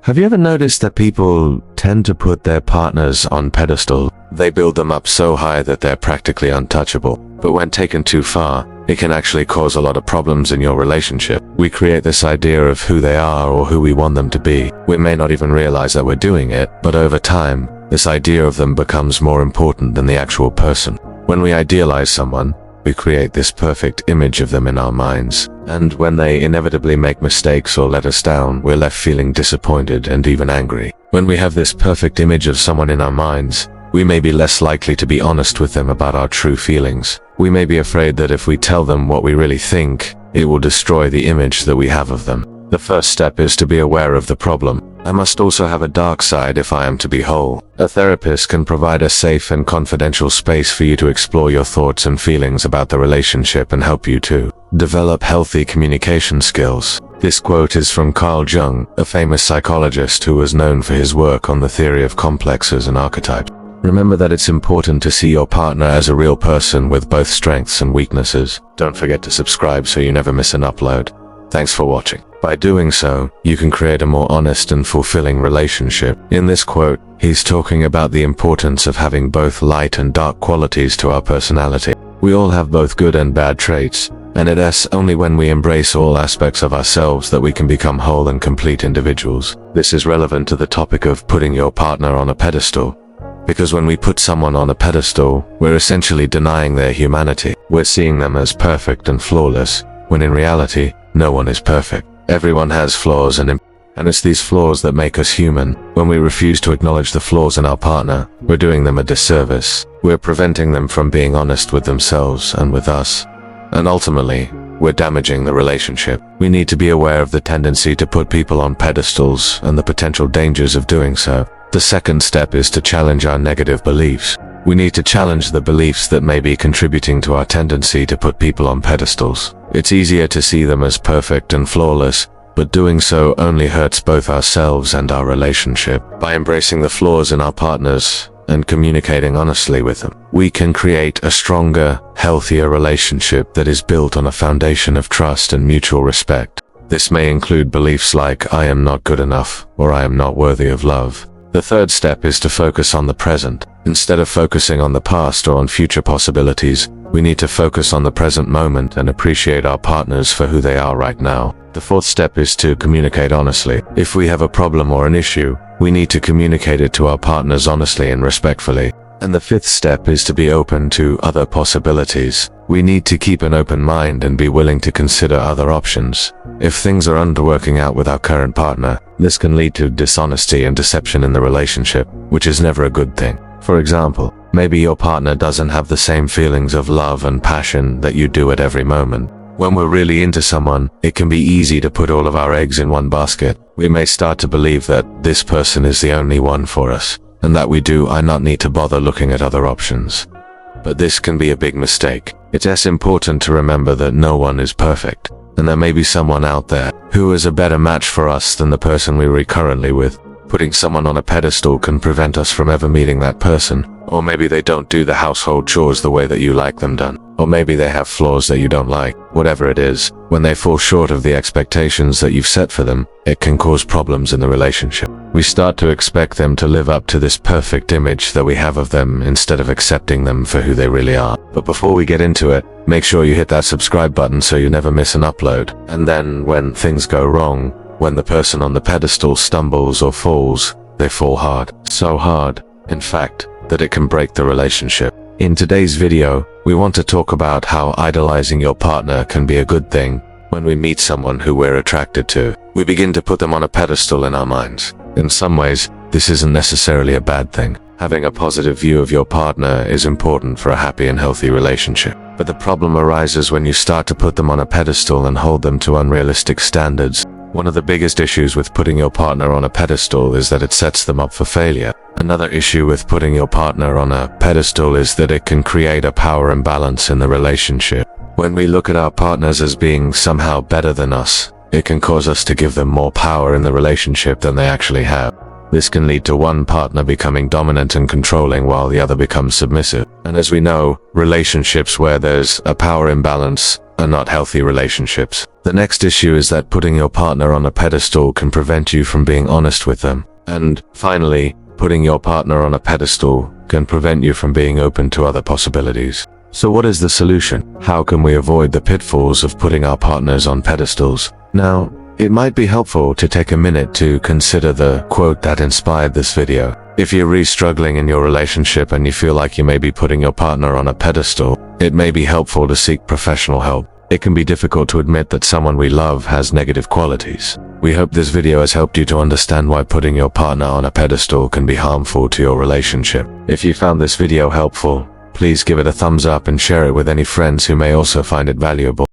Have you ever noticed that people tend to put their partners on pedestals? They build them up so high that they're practically untouchable. But when taken too far, it can actually cause a lot of problems in your relationship. We create this idea of who they are or who we want them to be. We may not even realize that we're doing it, but over time, this idea of them becomes more important than the actual person. When we idealize someone, we create this perfect image of them in our minds. And when they inevitably make mistakes or let us down, we're left feeling disappointed and even angry. When we have this perfect image of someone in our minds, we may be less likely to be honest with them about our true feelings. We may be afraid that if we tell them what we really think, it will destroy the image that we have of them. The first step is to be aware of the problem. I must also have a dark side if I am to be whole. A therapist can provide a safe and confidential space for you to explore your thoughts and feelings about the relationship and help you to develop healthy communication skills. This quote is from Carl Jung, a famous psychologist who was known for his work on the theory of complexes and archetypes. Remember that it's important to see your partner as a real person with both strengths and weaknesses. Don't forget to subscribe so you never miss an upload. Thanks for watching. By doing so, you can create a more honest and fulfilling relationship. In this quote, he's talking about the importance of having both light and dark qualities to our personality. We all have both good and bad traits, and it's only when we embrace all aspects of ourselves that we can become whole and complete individuals. This is relevant to the topic of putting your partner on a pedestal, because when we put someone on a pedestal, we're essentially denying their humanity. We're seeing them as perfect and flawless, when in reality, no one is perfect. Everyone has flaws and it's these flaws that make us human. When we refuse to acknowledge the flaws in our partner, we're doing them a disservice. We're preventing them from being honest with themselves and with us. And ultimately, we're damaging the relationship. We need to be aware of the tendency to put people on pedestals and the potential dangers of doing so. The second step is to challenge our negative beliefs. We need to challenge the beliefs that may be contributing to our tendency to put people on pedestals. It's easier to see them as perfect and flawless, but doing so only hurts both ourselves and our relationship. By embracing the flaws in our partners and communicating honestly with them, we can create a stronger, healthier relationship that is built on a foundation of trust and mutual respect. This may include beliefs like, I am not good enough, or I am not worthy of love. The third step is to focus on the present. Instead of focusing on the past or on future possibilities, we need to focus on the present moment and appreciate our partners for who they are right now. The fourth step is to communicate honestly. If we have a problem or an issue, we need to communicate it to our partners honestly and respectfully. And the fifth step is to be open to other possibilities. We need to keep an open mind and be willing to consider other options. If things are underworking out with our current partner, this can lead to dishonesty and deception in the relationship, which is never a good thing. For example, maybe your partner doesn't have the same feelings of love and passion that you do at every moment. When we're really into someone, it can be easy to put all of our eggs in one basket. We may start to believe that this person is the only one for us, and that we do not need to bother looking at other options. But this can be a big mistake. It's important to remember that no one is perfect, and there may be someone out there who is a better match for us than the person we're currently with. Putting someone on a pedestal can prevent us from ever meeting that person. Or maybe they don't do the household chores the way that you like them done. Or maybe they have flaws that you don't like. Whatever it is, when they fall short of the expectations that you've set for them, it can cause problems in the relationship. We start to expect them to live up to this perfect image that we have of them instead of accepting them for who they really are. But before we get into it, make sure you hit that subscribe button so you never miss an upload. And then when things go wrong, when the person on the pedestal stumbles or falls, they fall hard. So hard, in fact, that it can break the relationship. In today's video, we want to talk about how idolizing your partner can be a good thing. When we meet someone who we're attracted to, we begin to put them on a pedestal in our minds. In some ways, this isn't necessarily a bad thing. Having a positive view of your partner is important for a happy and healthy relationship. But the problem arises when you start to put them on a pedestal and hold them to unrealistic standards. One of the biggest issues with putting your partner on a pedestal is that it sets them up for failure. Another issue with putting your partner on a pedestal is that it can create a power imbalance in the relationship. When we look at our partners as being somehow better than us, it can cause us to give them more power in the relationship than they actually have. This can lead to one partner becoming dominant and controlling while the other becomes submissive. And as we know, relationships where there's a power imbalance are not healthy relationships. The next issue is that putting your partner on a pedestal can prevent you from being honest with them. And finally, putting your partner on a pedestal can prevent you from being open to other possibilities. So what is the solution? How can we avoid the pitfalls of putting our partners on pedestals? Now, it might be helpful to take a minute to consider the quote that inspired this video. If you're really struggling in your relationship and you feel like you may be putting your partner on a pedestal, it may be helpful to seek professional help. It can be difficult to admit that someone we love has negative qualities. We hope this video has helped you to understand why putting your partner on a pedestal can be harmful to your relationship. If you found this video helpful, please give it a thumbs up and share it with any friends who may also find it valuable.